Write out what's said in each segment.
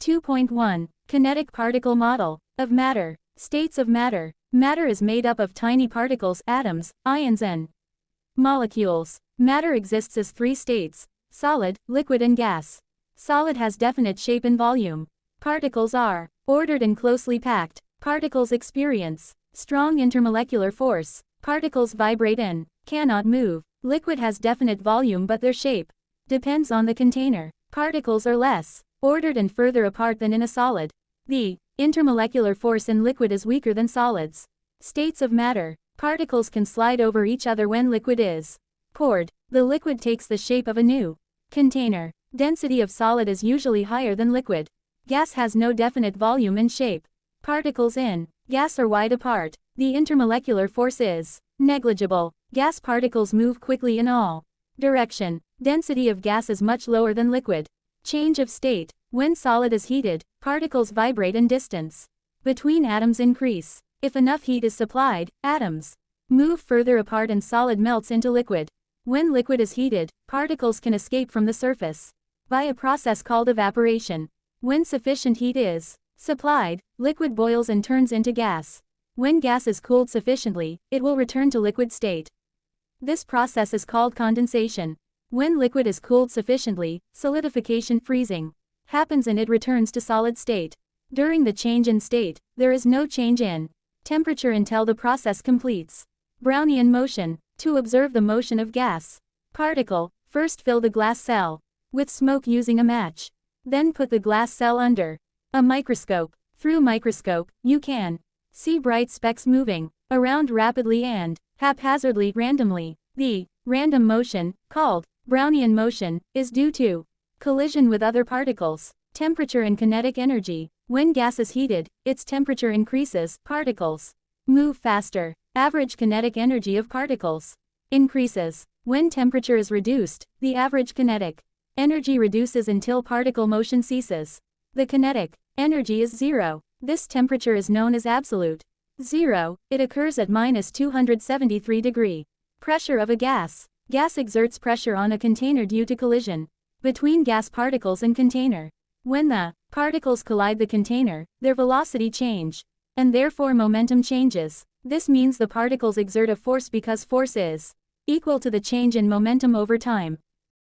2.1. Kinetic particle model of matter. States of matter. Matter is made up of tiny particles, atoms, ions and molecules. Matter exists as three states: solid, liquid and gas. Solid has definite shape and volume. Particles are ordered and closely packed. Particles experience strong intermolecular force. Particles vibrate and cannot move. Liquid has definite volume but their shape depends on the container. Particles are less ordered and further apart than in a solid. The intermolecular force in liquid is weaker than solids. States of matter. Particles can slide over each other when liquid is poured. The liquid takes the shape of a new container. Density of solid is usually higher than liquid. Gas has no definite volume and shape. Particles in gas are wide apart. The intermolecular force is negligible. Gas particles move quickly in all direction. Density of gas is much lower than liquid. Change of state. When solid is heated, particles vibrate and distance between atoms increase. If enough heat is supplied, atoms move further apart and solid melts into liquid. When liquid is heated, particles can escape from the surface by a process called evaporation. When sufficient heat is supplied, liquid boils and turns into gas. When gas is cooled sufficiently, it will return to liquid state. This process is called condensation. When liquid is cooled sufficiently, solidification, freezing, happens and it returns to solid state. During the change in state, there is no change in temperature until the process completes. Brownian motion. To observe the motion of gas particle, first fill the glass cell with smoke using a match. Then put the glass cell under a microscope. Through microscope, you can see bright specks moving around rapidly and haphazardly, randomly. The random motion, called Brownian motion, is due to collision with other particles. Temperature and kinetic energy. When gas is heated, its temperature increases, particles move faster. Average kinetic energy of particles increases. When temperature is reduced, the average kinetic energy reduces until particle motion ceases. The kinetic energy is zero. This temperature is known as absolute zero. It occurs at -273 degree. Pressure of a gas. Gas exerts pressure on a container due to collision between gas particles and container. When the particles collide the container, their velocity change, and therefore momentum changes. This means the particles exert a force because force is equal to the change in momentum over time.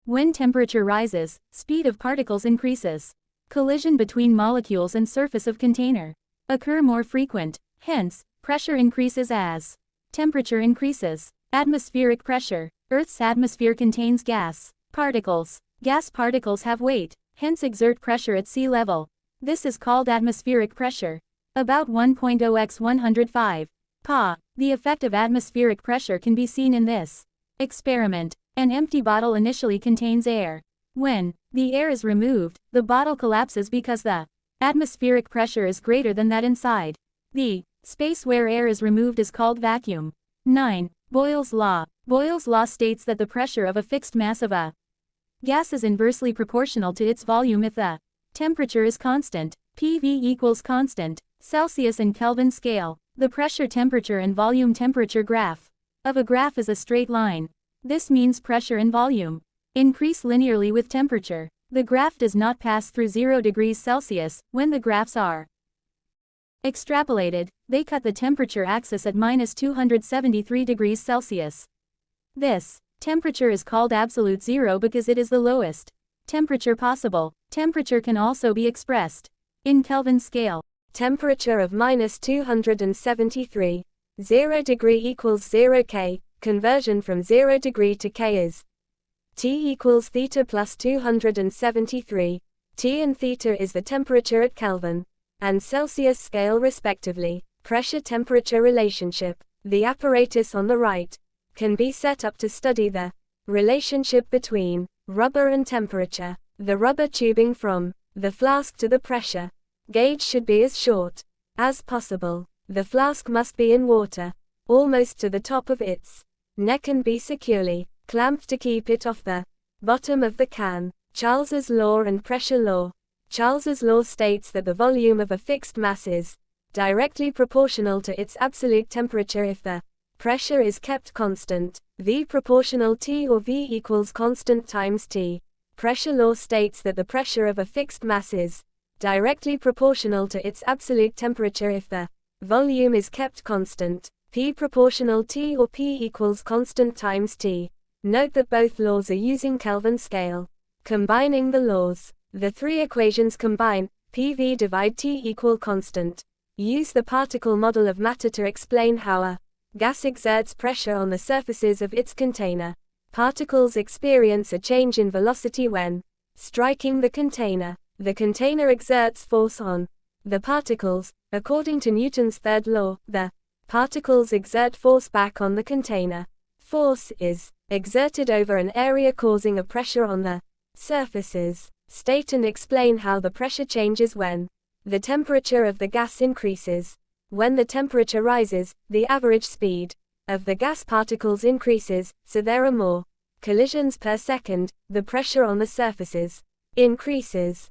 When temperature rises, speed of particles increases. Collision between molecules and surface of container occur more frequent. Hence, pressure increases as temperature increases. Atmospheric pressure. Earth's atmosphere contains gas particles. Gas particles have weight, hence exert pressure at sea level. This is called atmospheric pressure. About 1.0 x 105 Pa. The effect of atmospheric pressure can be seen in this experiment. An empty bottle initially contains air. When the air is removed, the bottle collapses because the atmospheric pressure is greater than that inside. The space where air is removed is called vacuum. 9. Boyle's law. Boyle's law states that the pressure of a fixed mass of a gas is inversely proportional to its volume if the temperature is constant. PV equals constant. Celsius and Kelvin scale. The pressure, temperature and volume temperature graph of a graph is a straight line. This means pressure and volume increase linearly with temperature. The graph does not pass through 0 degrees Celsius. When the graphs are extrapolated, they cut the temperature axis at -273 degrees Celsius. This temperature is called absolute zero because it is the lowest temperature possible. Temperature can also be expressed in Kelvin scale. Temperature of -273. 0 degree equals 0 K. Conversion from 0 degree to K is T equals theta plus 273. T and theta is the temperature at Kelvin and Celsius scale respectively. Pressure-temperature relationship. The apparatus on the right can be set up to study the relationship between rubber and temperature. The rubber tubing from the flask to the pressure gauge should be as short as possible. The flask must be in water, almost to the top of its neck, and be securely clamped to keep it off the bottom of the can. Charles's law and pressure law. Charles's law states that the volume of a fixed mass is directly proportional to its absolute temperature if the pressure is kept constant. V proportional T, or V equals constant times T. Pressure law states that the pressure of a fixed mass is directly proportional to its absolute temperature if the volume is kept constant, P proportional T or P equals constant times T. Note that both laws are using Kelvin scale. Combining the laws, the three equations combine, PV divide T equal constant. Use the particle model of matter to explain how a gas exerts pressure on the surfaces of its container. Particles experience a change in velocity when striking the container. The container exerts force on the particles. According to Newton's third law, the particles exert force back on the container. Force is exerted over an area causing a pressure on the surfaces. State and explain how the pressure changes when the temperature of the gas increases. When the temperature rises, the average speed of the gas particles increases, so there are more collisions per second, the pressure on the surfaces increases.